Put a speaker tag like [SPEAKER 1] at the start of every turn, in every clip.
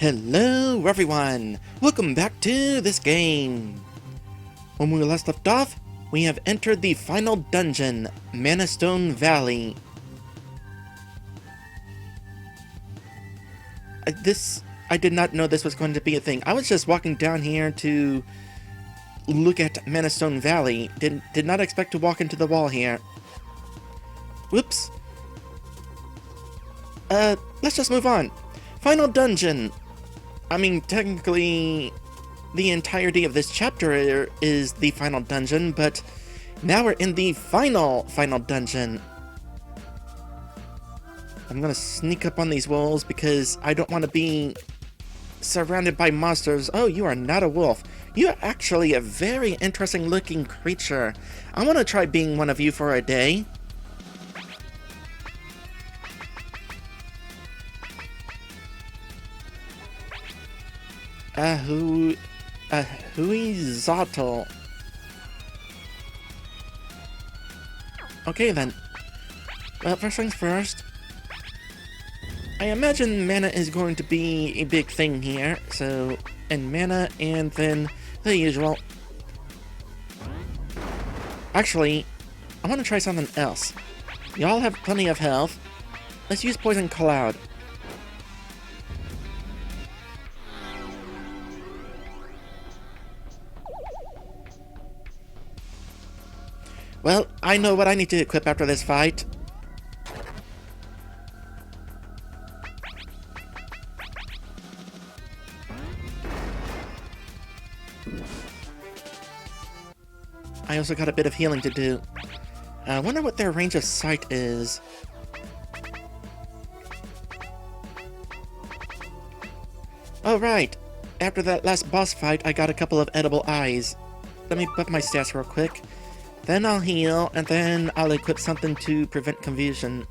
[SPEAKER 1] Hello everyone! Welcome back to this game! When we last left off, we have entered the final dungeon, Manastone Valley. I did not know this was going to be a thing. I was just walking down here to look at Manastone Valley. Did not expect to walk into the wall here. Whoops. Let's just move on. Final dungeon. I mean, technically, the entirety of this chapter is the final dungeon, but now we're in the final dungeon. I'm gonna sneak up on these walls because I don't want to be surrounded by monsters. Oh, you are not a wolf. You're actually a very interesting looking creature. I want to try being one of you for a day. Huizotl. Okay then. Well, first things first. I imagine mana is going to be a big thing here, so... and mana, and then the usual. Actually, I want to try something else. Y'all have plenty of health. Let's use Poison Cloud. Well, I know what I need to equip after this fight. I also got a bit of healing to do. I wonder what their range of sight is. Oh, right. After that last boss fight, I got a couple of edible eyes. Let me buff my stats real quick. Then I'll heal, and then I'll equip something to prevent confusion.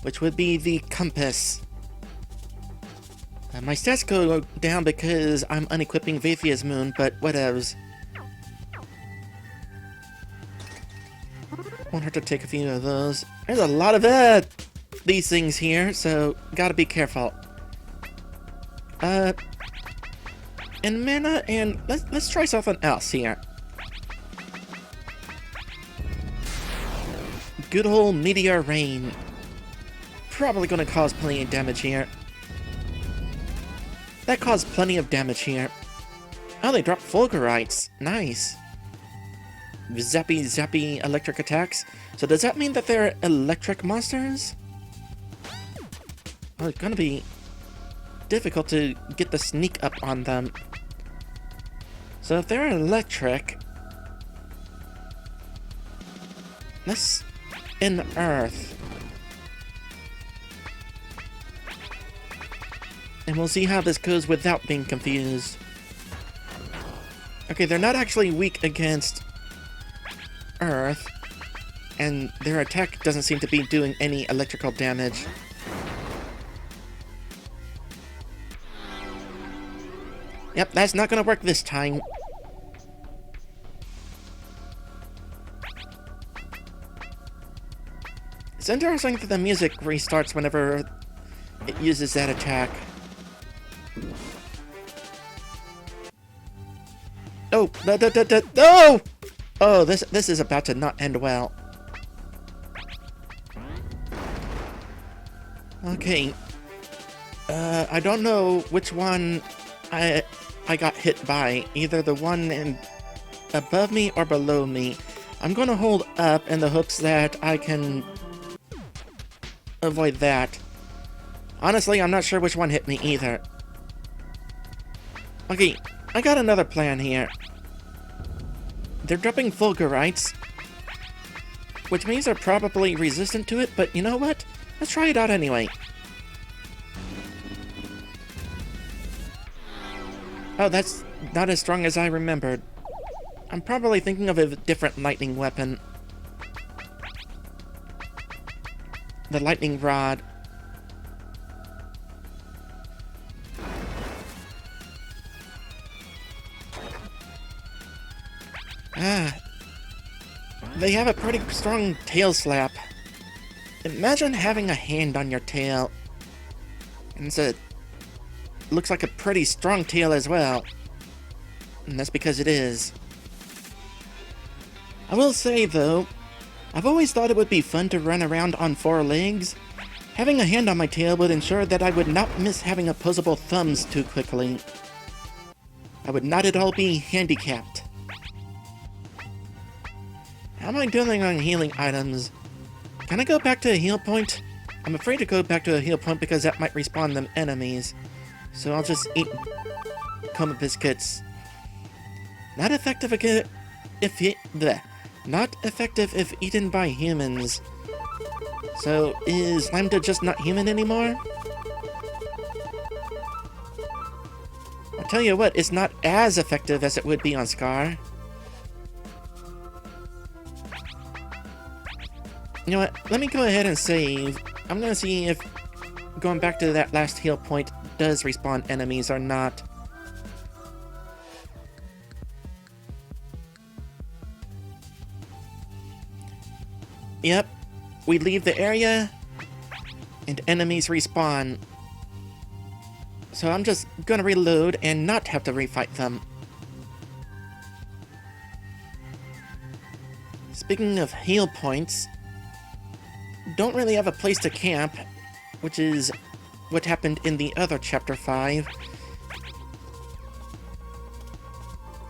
[SPEAKER 1] Which would be the compass. My stats go down because I'm unequipping Vathia's Moon, but whatevs. Won't hurt to take a few of those. There's a lot of these things here, so gotta be careful. And mana, and let's try something else here. Good old Meteor Rain. Probably gonna cause plenty of damage here. That caused plenty of damage here. Oh, they dropped Fulgurites. Nice. Zappy electric attacks. So does that mean that they're electric monsters? Oh, it's gonna be difficult to get the sneak up on them. So if they're electric, let's in Earth. And we'll see how this goes without being confused. Okay, they're not actually weak against Earth, and their attack doesn't seem to be doing any electrical damage. Yep, that's not gonna work this time. It's interesting that the music restarts whenever it uses that attack. Oh, no! Oh, this is about to not end well. Okay. I don't know which one I got hit by. Either the one above me or below me. I'm gonna hold up in the hopes that I can avoid that. Honestly, I'm not sure which one hit me either. Okay, I got another plan here. They're dropping Fulgurites, which means they're probably resistant to it, but you know what? Let's try it out anyway. Oh, that's not as strong as I remembered. I'm probably thinking of a different lightning weapon. The lightning rod. They have a pretty strong tail slap. Imagine having a hand on your tail. And looks like a pretty strong tail as well. And that's because it is. I will say though, I've always thought it would be fun to run around on 4 legs. Having a hand on my tail would ensure that I would not miss having opposable thumbs too quickly. I would not at all be handicapped. How am I doing on healing items? Can I go back to a heal point? I'm afraid to go back to a heal point because that might respawn them enemies. So I'll just eat coma biscuits. Not effective if eaten by humans. So is Lambda just not human anymore? I'll tell you what, it's not as effective as it would be on Scar. You know what, let me go ahead and save. I'm gonna see if going back to that last heal point does respawn enemies or not. Yep, we leave the area and enemies respawn. So I'm just gonna reload and not have to refight them. Speaking of heal points, don't really have a place to camp, which is what happened in the other Chapter 5.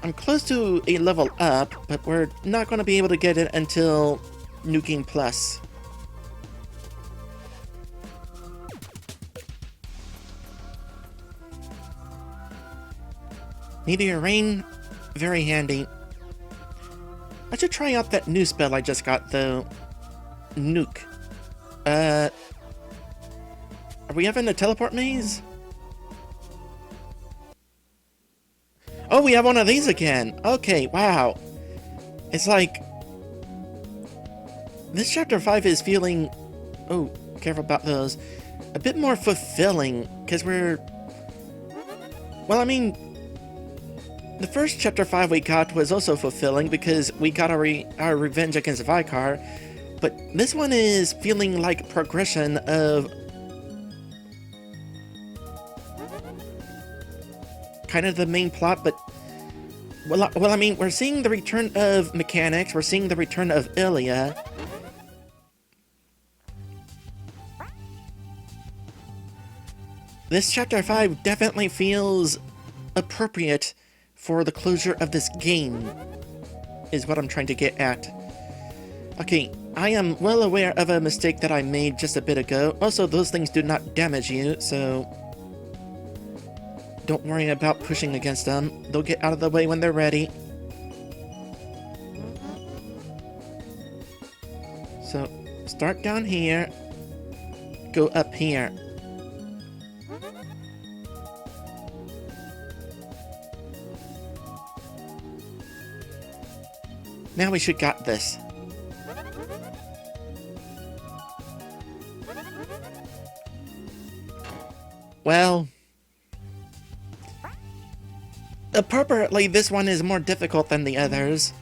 [SPEAKER 1] I'm close to a level up, but we're not going to be able to get it until New Game Plus. Meteor Rain, very handy. I should try out that new spell I just got though. Nuke. Are we having a teleport maze? Oh, we have one of these again! Okay, wow. It's like... this Chapter 5 is feeling... oh, careful about those. A bit more fulfilling, because we're... well, I mean... the first Chapter 5 we got was also fulfilling because we got our revenge against Vicar, but this one is feeling like progression of kind of the main plot, but well, I mean, we're seeing the return of mechanics, we're seeing the return of Ilya. This Chapter 5 definitely feels appropriate for the closure of this game, is what I'm trying to get at. Okay, I am well aware of a mistake that I made just a bit ago. Also, those things do not damage you, so don't worry about pushing against them. They'll get out of the way when they're ready. So, start down here, go up here. Now we should got this. Well, appropriately, this one is more difficult than the others.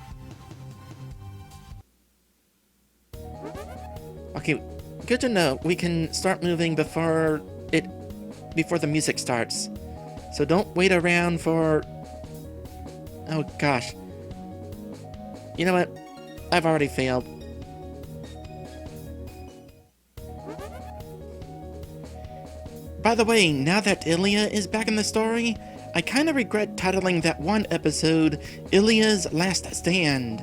[SPEAKER 1] Okay, good to know. We can start moving before the music starts. So don't wait around for... oh gosh. You know what? I've already failed. By the way, now that Ilya is back in the story, I kinda regret titling that one episode, Ilya's Last Stand.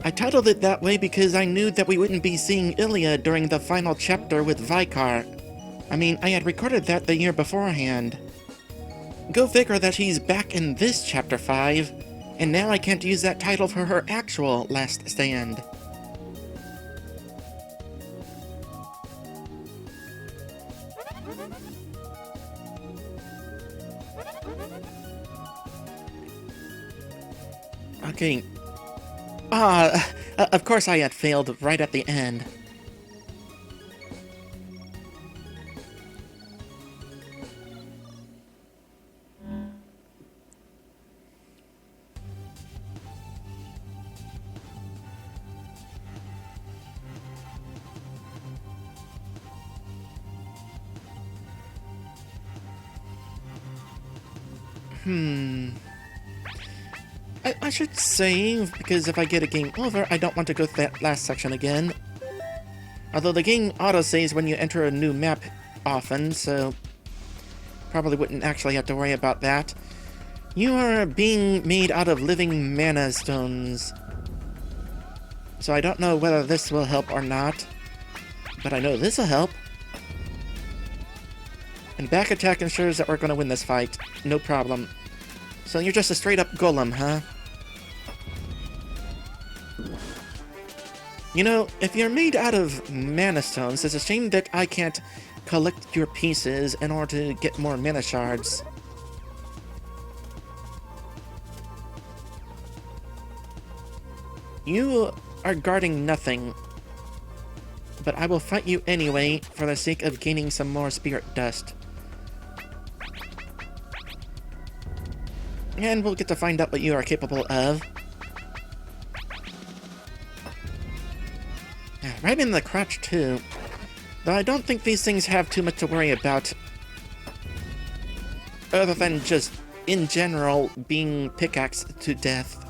[SPEAKER 1] I titled it that way because I knew that we wouldn't be seeing Ilya during the final chapter with Vicar. I mean, I had recorded that the year beforehand. Go figure that he's back in this Chapter 5, and now I can't use that title for her actual Last Stand. Okay. Of course I had failed right at the end. I should save, because if I get a game over, I don't want to go through that last section again. Although the game auto-saves when you enter a new map often, so probably wouldn't actually have to worry about that. You are being made out of living mana stones. So I don't know whether this will help or not, but I know this will help. And back attack ensures that we're going to win this fight. No problem. So you're just a straight-up golem, huh? You know, if you're made out of mana stones, it's a shame that I can't collect your pieces in order to get more mana shards. You are guarding nothing, but I will fight you anyway for the sake of gaining some more spirit dust. And we'll get to find out what you are capable of. Right in the crotch, too. Though I don't think these things have too much to worry about. Other than just, in general, being pickaxed to death.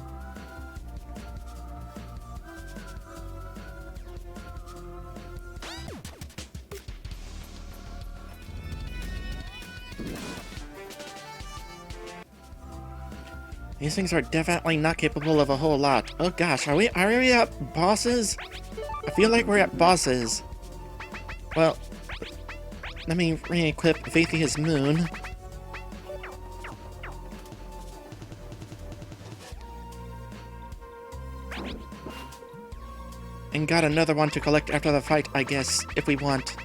[SPEAKER 1] These things are definitely not capable of a whole lot. Oh gosh, are we at bosses? I feel like we're at bosses. Well, let me re-equip Vaithia's Moon. And got another one to collect after the fight, I guess, if we want.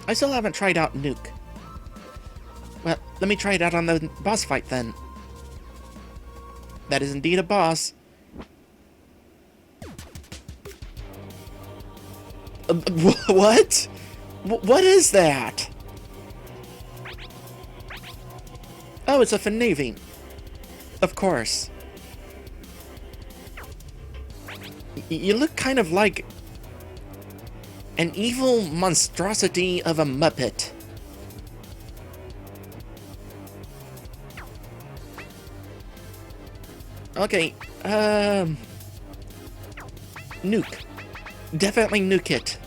[SPEAKER 1] I still haven't tried out Nuke. Well, let me try it out on the boss fight then. That is indeed a boss. What? What is that? Oh, it's a Finavy. Of course. You look kind of like an evil monstrosity of a Muppet. Okay, nuke. Definitely nuke it.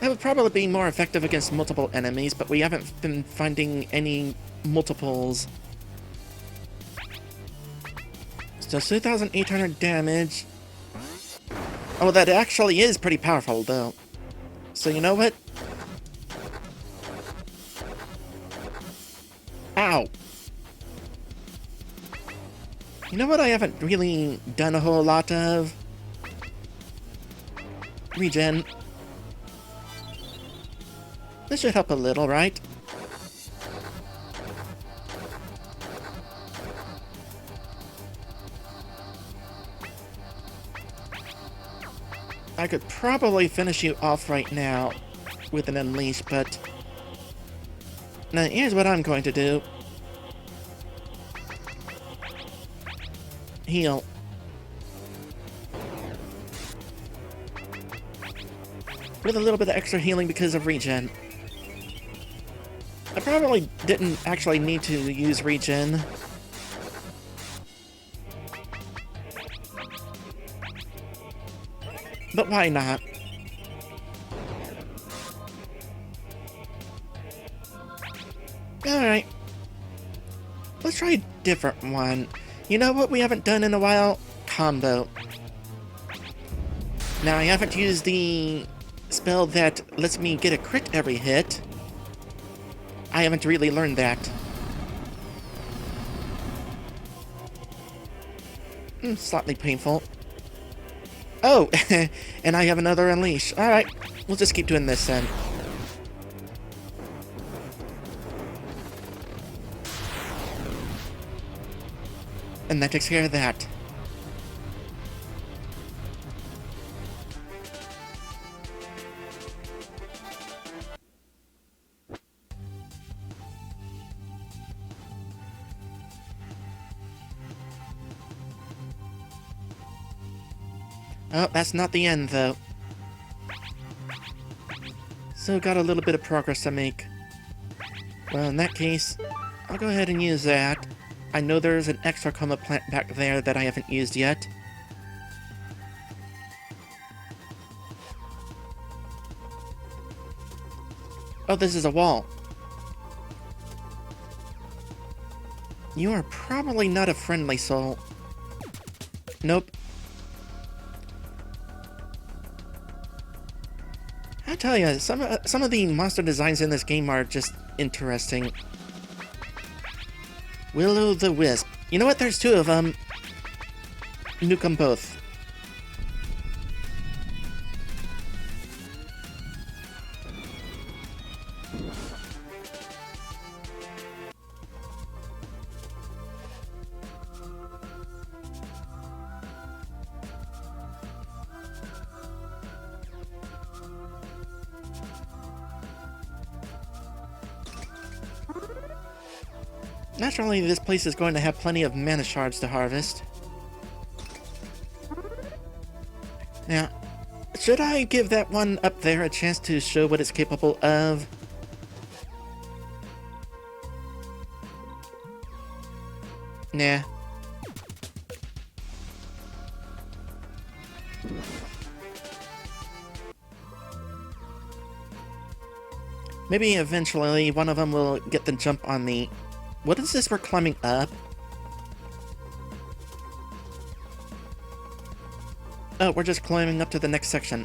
[SPEAKER 1] That would probably be more effective against multiple enemies, but we haven't been finding any multiples. So 2,800 damage. Oh, that actually is pretty powerful, though. So you know what? Ow! You know what I haven't really done a whole lot of? Regen. This should help a little, right? I could probably finish you off right now with an unleash, but... Now, here's what I'm going to do. Heal. With a little bit of extra healing because of regen. I probably didn't actually need to use regen. But why not? Alright. Let's try a different one. You know what we haven't done in a while? Combo. Now, I haven't used the spell that lets me get a crit every hit. I haven't really learned that. Slightly painful. Oh, and I have another unleash. Alright, we'll just keep doing this then. And that takes care of that. Oh, that's not the end, though. So got a little bit of progress to make. Well, in that case, I'll go ahead and use that. I know there's an extra coma plant back there that I haven't used yet. Oh, this is a wall. You are probably not a friendly soul. Nope. I tell you, some of the monster designs in this game are just interesting. Will-o'-the-wisp. You know what? There's two of them. Nuke them both. Naturally, this place is going to have plenty of mana shards to harvest. Now, should I give that one up there a chance to show what it's capable of? Nah. Maybe eventually one of them will get the jump on the... What is this we're climbing up? Oh, we're just climbing up to the next section.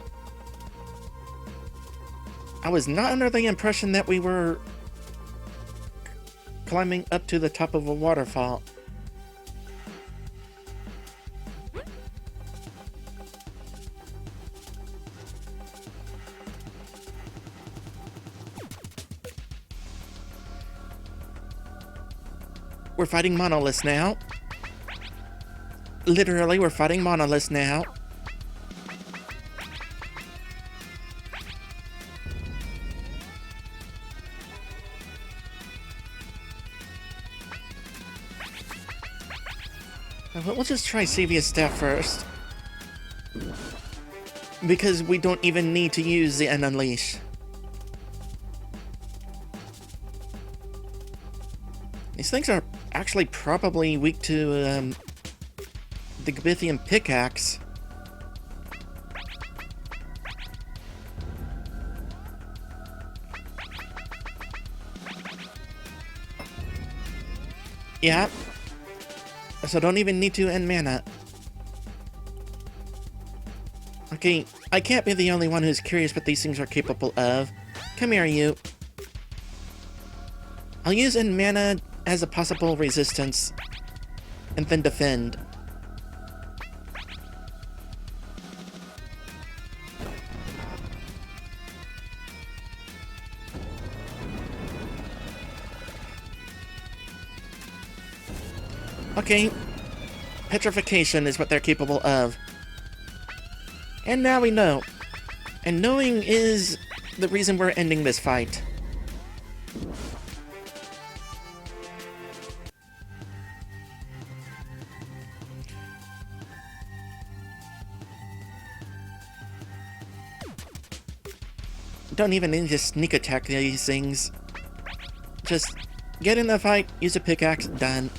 [SPEAKER 1] I was not under the impression that we were climbing up to the top of a waterfall. We're fighting monoliths now. Literally, we're fighting monoliths now. We'll just try Sevia's staff first. Because we don't even need to use the Unleash. These things are actually probably weak to the Gabithian pickaxe. Yeah. So don't even need to end mana. Okay, I can't be the only one who's curious what these things are capable of. Come here, you. I'll use end mana as a possible resistance, and then defend. Okay, petrification is what they're capable of. And now we know. And knowing is the reason we're ending this fight. Don't even need to sneak attack these things. Just get in the fight, use a pickaxe, done.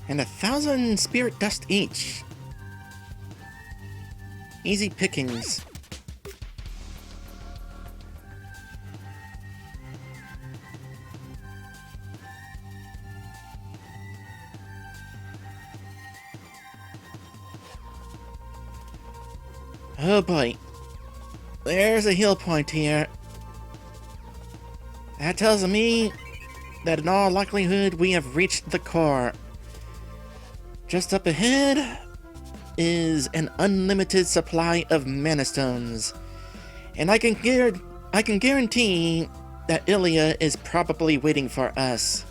[SPEAKER 1] And 1,000 spirit dust each. Easy pickings. Oh boy. There's a heal point here. That tells me that in all likelihood we have reached the core. Just up ahead is an unlimited supply of mana stones. And I can guarantee that Ilia is probably waiting for us.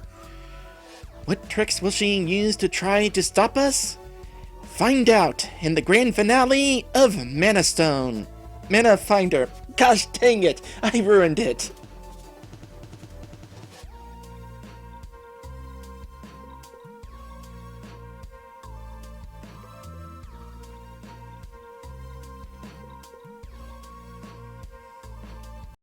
[SPEAKER 1] What tricks will she use to try to stop us? Find out in the grand finale of Manafinder. Gosh dang it, I ruined it.